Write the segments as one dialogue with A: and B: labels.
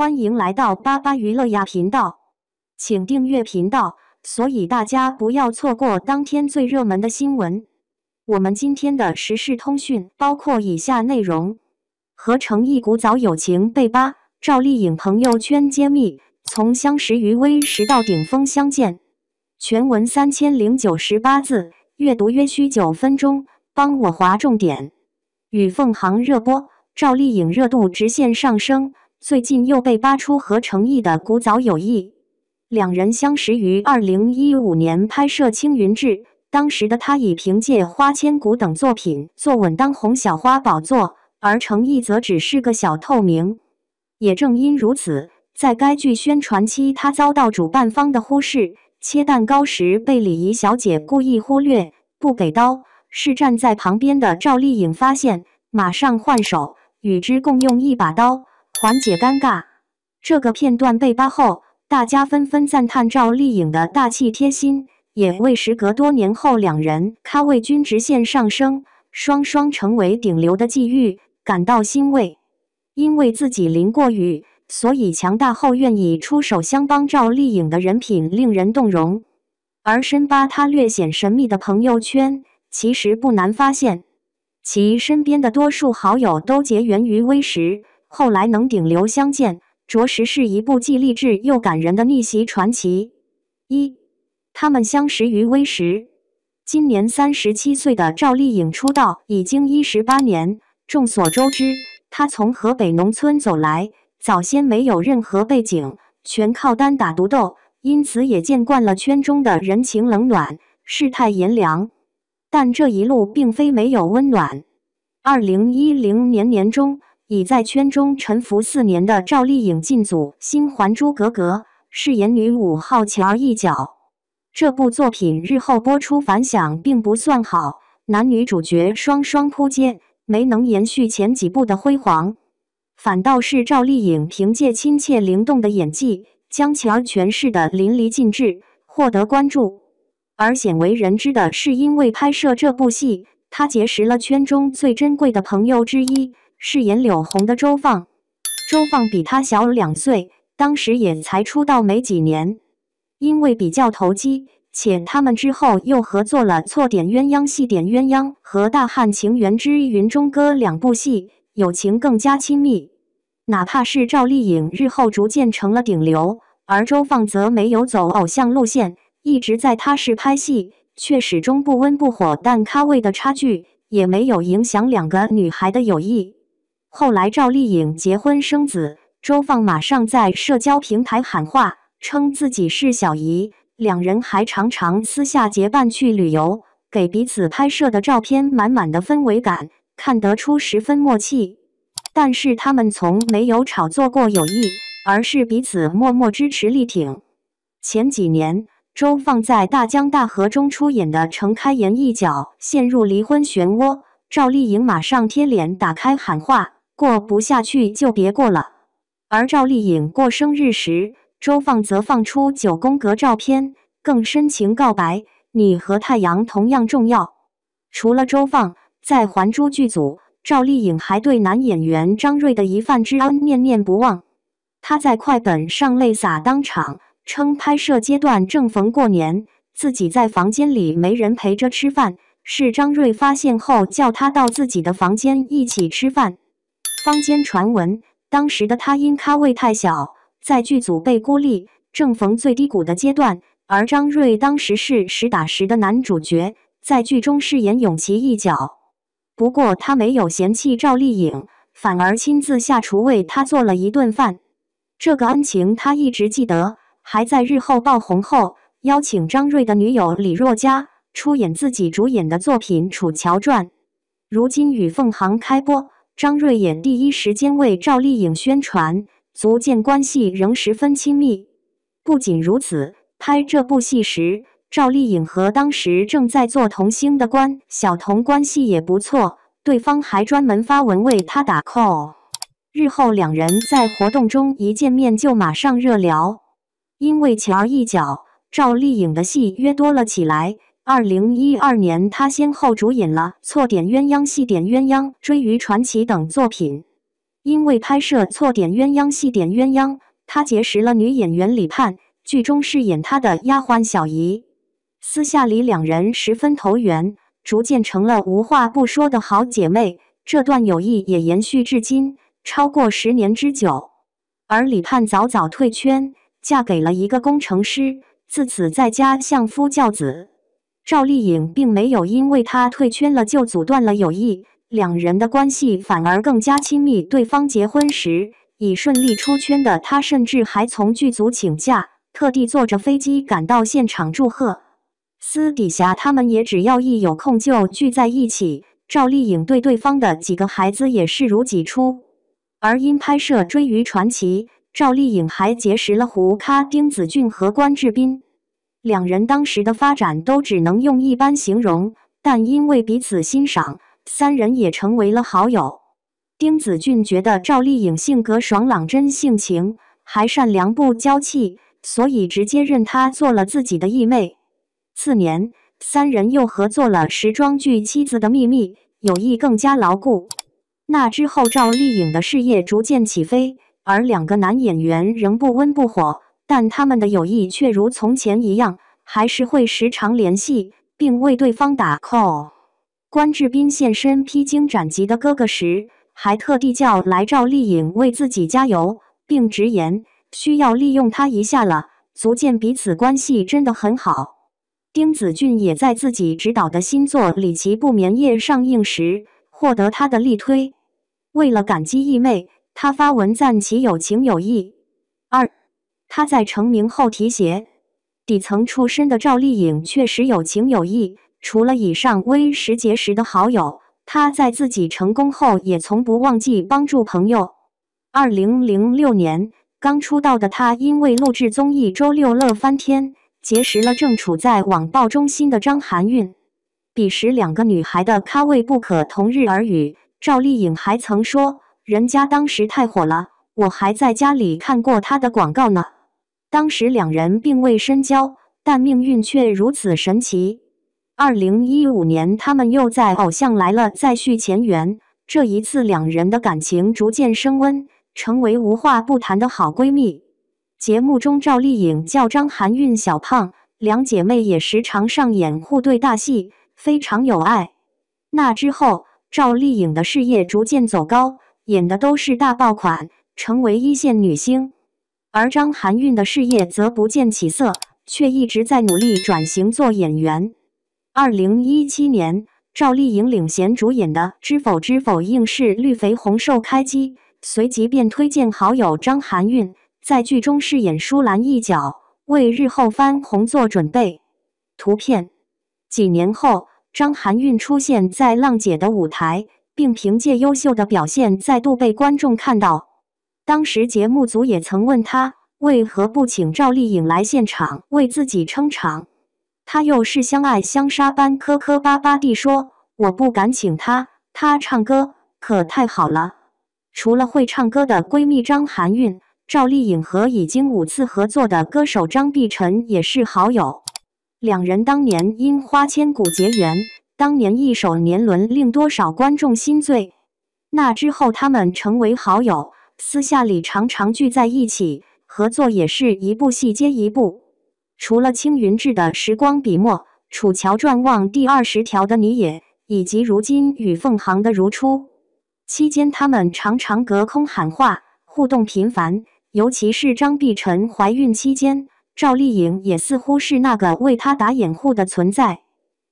A: 欢迎来到巴巴娱乐呀频道，请订阅频道，所以大家不要错过当天最热门的新闻。我们今天的时事通讯包括以下内容：何成义古早友情被扒，赵丽颖朋友圈揭秘，从相识于微时到顶峰相见。全文3098字，阅读约需9分钟，帮我划重点。与凤航热播，赵丽颖热度直线上升。最近又被扒出何成义的古早友谊，两人相识于2015年拍摄《青云志》，当时的他已凭借《花千骨》等作品坐稳当红小花宝座，而成义则只是个小透明。也正因如此，在该剧宣传期，他遭到主办方的忽视，切蛋糕时被礼仪小姐故意忽略，不给刀，是站在旁边的赵丽颖发现，马上换手，与之共用一把刀，缓解尴尬。这个片段被扒后，大家纷纷赞叹赵丽颖的大气贴心，也为时隔多年后两人咖位均直线上升，双双成为顶流的际遇感到欣慰。因为自己淋过雨，所以强大后愿意出手相帮赵丽颖的人品令人动容。而深扒她略显神秘的朋友圈，其实不难发现，其身边的多数好友都结缘于微时，后来能顶流相见，着实是一部既励志又感人的逆袭传奇。他们相识于微时。今年37岁的赵丽颖出道已经18年，众所周知，她从河北农村走来，早先没有任何背景，全靠单打独斗，因此也见惯了圈中的人情冷暖，世态炎凉。但这一路并非没有温暖。2010年年中，已在圈中沉浮4年的赵丽颖进组《新还珠格格》，饰演女5号乔儿一角。这部作品日后播出反响并不算好，男女主角双双扑街，没能延续前几部的辉煌。反倒是赵丽颖凭借亲切灵动的演技，将乔儿诠释得淋漓尽致，获得关注。而鲜为人知的是，因为拍摄这部戏，她结识了圈中最珍贵的朋友之一，饰演柳红的周放。周放比她小2岁，当时也才出道没几年。因为比较投机，且他们之后又合作了《错点鸳鸯戏点鸳鸯》和《大汉情缘之云中歌》2部戏，友情更加亲密。哪怕是赵丽颖日后逐渐成了顶流，而周放则没有走偶像路线，一直在踏实拍戏，却始终不温不火，但咖位的差距也没有影响两个女孩的友谊。后来赵丽颖结婚生子，周放马上在社交平台喊话，称自己是小姨，两人还常常私下结伴去旅游，给彼此拍摄的照片满满的氛围感，看得出十分默契。但是他们从没有炒作过友谊，而是彼此默默支持力挺。前几年，周放在《大江大河》中出演的程开颜一角陷入离婚漩涡，赵丽颖马上贴脸打开喊话，过不下去就别过了。而赵丽颖过生日时，周放则放出9宫格照片，更深情告白，你和太阳同样重要。除了周放，在《还珠》剧组，赵丽颖还对男演员张睿的一饭之恩念念不忘。她在快本上泪洒当场，称拍摄阶段正逢过年，自己在房间里没人陪着吃饭，是张睿发现后叫她到自己的房间一起吃饭。坊间传闻，当时的她因咖位太小，在剧组被孤立，正逢最低谷的阶段，而张睿当时是实打实的男主角，在剧中饰演永琪一角。不过他没有嫌弃赵丽颖，反而亲自下厨为她做了一顿饭。这个恩情他一直记得，还在日后爆红后，邀请张睿的女友李若嘉出演自己主演的作品《楚乔传》。如今与凤航开播，张睿也第一时间为赵丽颖宣传，足见关系仍十分亲密。不仅如此，拍这部戏时，赵丽颖和当时正在做童星的关晓彤关系也不错，对方还专门发文为她打 call。日后两人在活动中一见面就马上热聊。因为乔儿一角，赵丽颖的戏约多了起来。2012年，她先后主演了《错点鸳鸯戏点鸳鸯》《追鱼传奇》等作品。因为拍摄错点鸳鸯戏点鸳鸯，他结识了女演员李盼，剧中饰演他的丫鬟小姨。私下里两人十分投缘，逐渐成了无话不说的好姐妹。这段友谊也延续至今，超过10年之久。而李盼早早退圈，嫁给了一个工程师，自此在家相夫教子。赵丽颖并没有因为他退圈了就阻断了友谊，两人的关系反而更加亲密。对方结婚时已顺利出圈的她，甚至还从剧组请假，特地坐着飞机赶到现场祝贺。私底下他们也只要一有空就聚在一起。赵丽颖对对方的几个孩子也视如己出。而因拍摄《追鱼传奇》，赵丽颖还结识了胡咖丁子俊和关智斌。两人当时的发展都只能用一般形容，但因为彼此欣赏，三人也成为了好友。丁子俊觉得赵丽颖性格爽朗真性情，还善良不娇气，所以直接认她做了自己的义妹。次年，三人又合作了时装剧《妻子的秘密》，友谊更加牢固。那之后，赵丽颖的事业逐渐起飞，而两个男演员仍不温不火，但他们的友谊却如从前一样，还是会时常联系，并为对方打 call。关智斌现身披荆斩棘的哥哥时，还特地叫来赵丽颖为自己加油，并直言需要利用他一下了，足见彼此关系真的很好。丁子俊也在自己执导的新作《李奇不眠夜》上映时获得他的力推。为了感激义妹，他发文赞其有情有义。他在成名后提携，底层出身的赵丽颖确实有情有义。除了以上微时结识的好友，他在自己成功后也从不忘记帮助朋友。2006年，刚出道的他因为录制综艺《周六乐翻天》，结识了正处在网暴中心的张含韵。彼时两个女孩的咖位不可同日而语，赵丽颖还曾说：“人家当时太火了，我还在家里看过她的广告呢。”当时两人并未深交，但命运却如此神奇。2015年，他们又在《偶像来了》再续前缘，这一次两人的感情逐渐升温，成为无话不谈的好闺蜜。节目中，赵丽颖叫张含韵小胖，两姐妹也时常上演互对大戏，非常有爱。那之后，赵丽颖的事业逐渐走高，演的都是大爆款，成为一线女星。而张含韵的事业则不见起色，却一直在努力转型做演员。2017年，赵丽颖领衔主演的《知否知否》应是绿肥红瘦开机，随即便推荐好友张含韵在剧中饰演舒兰一角，为日后翻红做准备。图片。几年后，张含韵出现在浪姐的舞台，并凭借优秀的表现再度被观众看到。当时节目组也曾问她为何不请赵丽颖来现场为自己撑场，她又是相爱相杀般磕磕巴巴地说：“我不敢请她，她唱歌可太好了。”除了会唱歌的闺蜜张含韵，赵丽颖和已经5次合作的歌手张碧晨也是好友。两人当年因花千骨结缘，当年一首年轮令多少观众心醉。那之后他们成为好友，私下里常常聚在一起，合作也是一部戏接一部。除了青云志的《时光笔墨》，楚乔传望第20条的你也，以及如今与凤航的如初，期间他们常常隔空喊话，互动频繁。尤其是张碧晨怀孕期间，赵丽颖也似乎是那个为她打掩护的存在。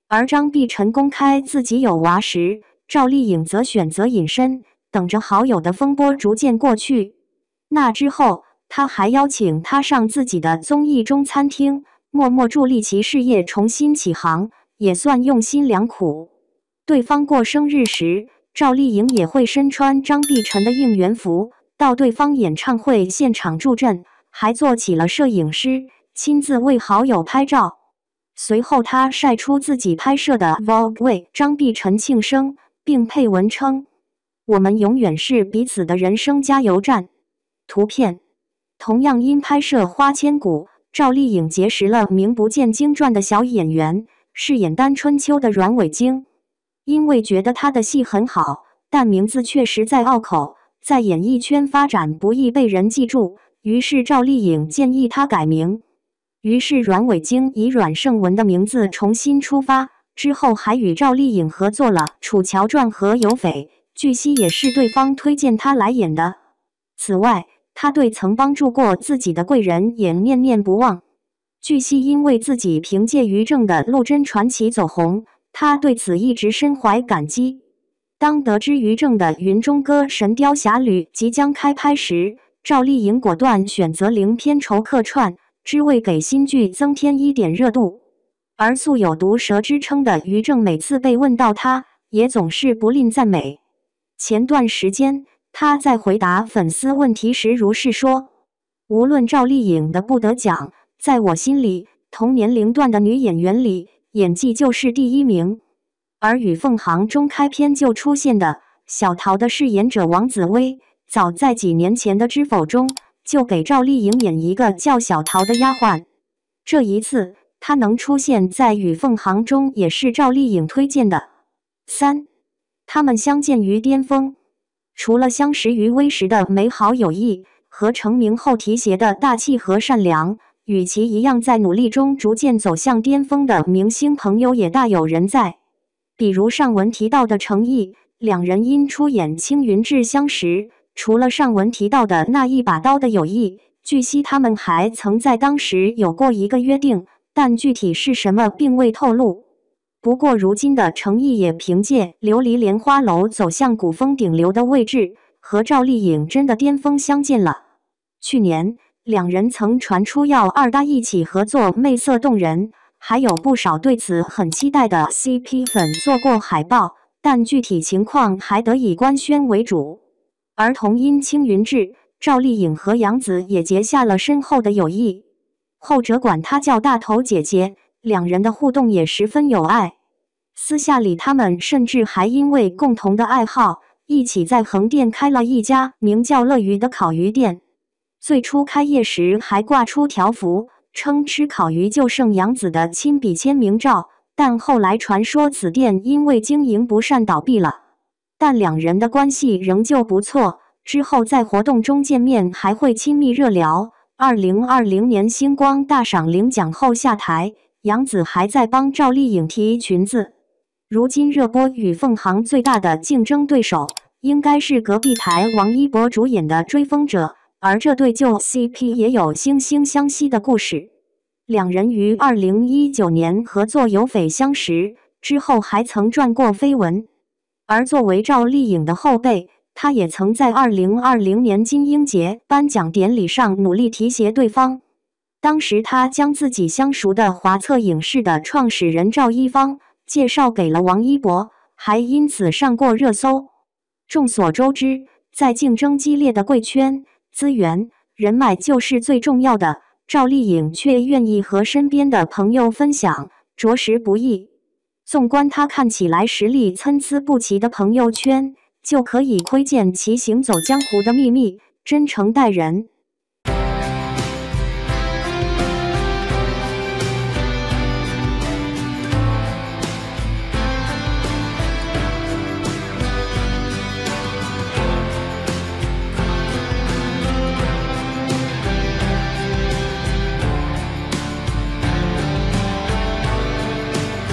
A: 而张碧晨公开自己有娃时，赵丽颖则选择隐身，等着好友的风波逐渐过去。那之后，他还邀请她上自己的综艺中餐厅，默默助力其事业重新起航，也算用心良苦。对方过生日时，赵丽颖也会身穿张碧晨的应援服，到对方演唱会现场助阵，还做起了摄影师，亲自为好友拍照。随后他晒出自己拍摄的 Vlog 为张碧晨庆生，并配文称：“我们永远是彼此的人生加油站。”图片。同样因拍摄《花千骨》，赵丽颖结识了名不见经传的小演员，饰演丹春秋的阮伟晶。因为觉得他的戏很好，但名字却实在拗口，在演艺圈发展不易被人记住，于是赵丽颖建议她改名。于是阮伟晶以阮胜文的名字重新出发，之后还与赵丽颖合作了《楚乔传》和《有匪》，据悉也是对方推荐她来演的。此外，她对曾帮助过自己的贵人也念念不忘。据悉，因为自己凭借于正的《陆贞传奇》走红，她对此一直深怀感激。当得知于正的《云中歌·神雕侠侣》即将开拍时，赵丽颖果断选择零片酬客串，只为给新剧增添一点热度。而素有毒舌之称的于正每次被问到他，也总是不吝赞美。前段时间，他在回答粉丝问题时如是说：“无论赵丽颖的不得奖，在我心里，同年龄段的女演员里，演技就是第一名。”而与凤航中开篇就出现的小桃的饰演者王紫薇，早在几年前的《知否》中就给赵丽颖演一个叫小桃的丫鬟。这一次，她能出现在与凤航中，也是赵丽颖推荐的。3. 他们相见于巅峰。除了相识于微时的美好友谊和成名后提携的大气和善良，与其一样在努力中逐渐走向巅峰的明星朋友也大有人在。比如上文提到的程毅，两人因出演《青云志》相识。除了上文提到的那一把刀的友谊，据悉他们还曾在当时有过一个约定，但具体是什么并未透露。不过如今的程毅也凭借《琉璃莲花楼》走向古风顶流的位置，和赵丽颖真的巅峰相见了。去年，两人曾传出要二搭一起合作，媚色动人。还有不少对此很期待的 CP 粉做过海报，但具体情况还得以官宣为主。而同因《青云志》，赵丽颖和杨紫也结下了深厚的友谊，后者管她叫大头姐姐，两人的互动也十分有爱。私下里他们甚至还因为共同的爱好，一起在横店开了一家名叫乐鱼的烤鱼店。最初开业时还挂出条幅，称吃烤鱼就剩杨紫的亲笔签名照，但后来传说此店因为经营不善倒闭了。但两人的关系仍旧不错，之后在活动中见面还会亲密热聊。2020年星光大赏领奖后下台，杨紫还在帮赵丽颖提裙子。如今热播与凤航最大的竞争对手，应该是隔壁台王一博主演的《追风者》。而这对旧 CP 也有惺惺相惜的故事，两人于2019年合作《有匪》相识，之后还曾传过绯闻。而作为赵丽颖的后辈，她也曾在2020年金鹰节颁奖典礼上努力提携对方。当时她将自己相熟的华策影视的创始人赵一芳介绍给了王一博，还因此上过热搜。众所周知，在竞争激烈的贵圈，资源、人脉就是最重要的，赵丽颖却愿意和身边的朋友分享，着实不易。纵观她看起来实力参差不齐的朋友圈，就可以窥见其行走江湖的秘密，真诚待人。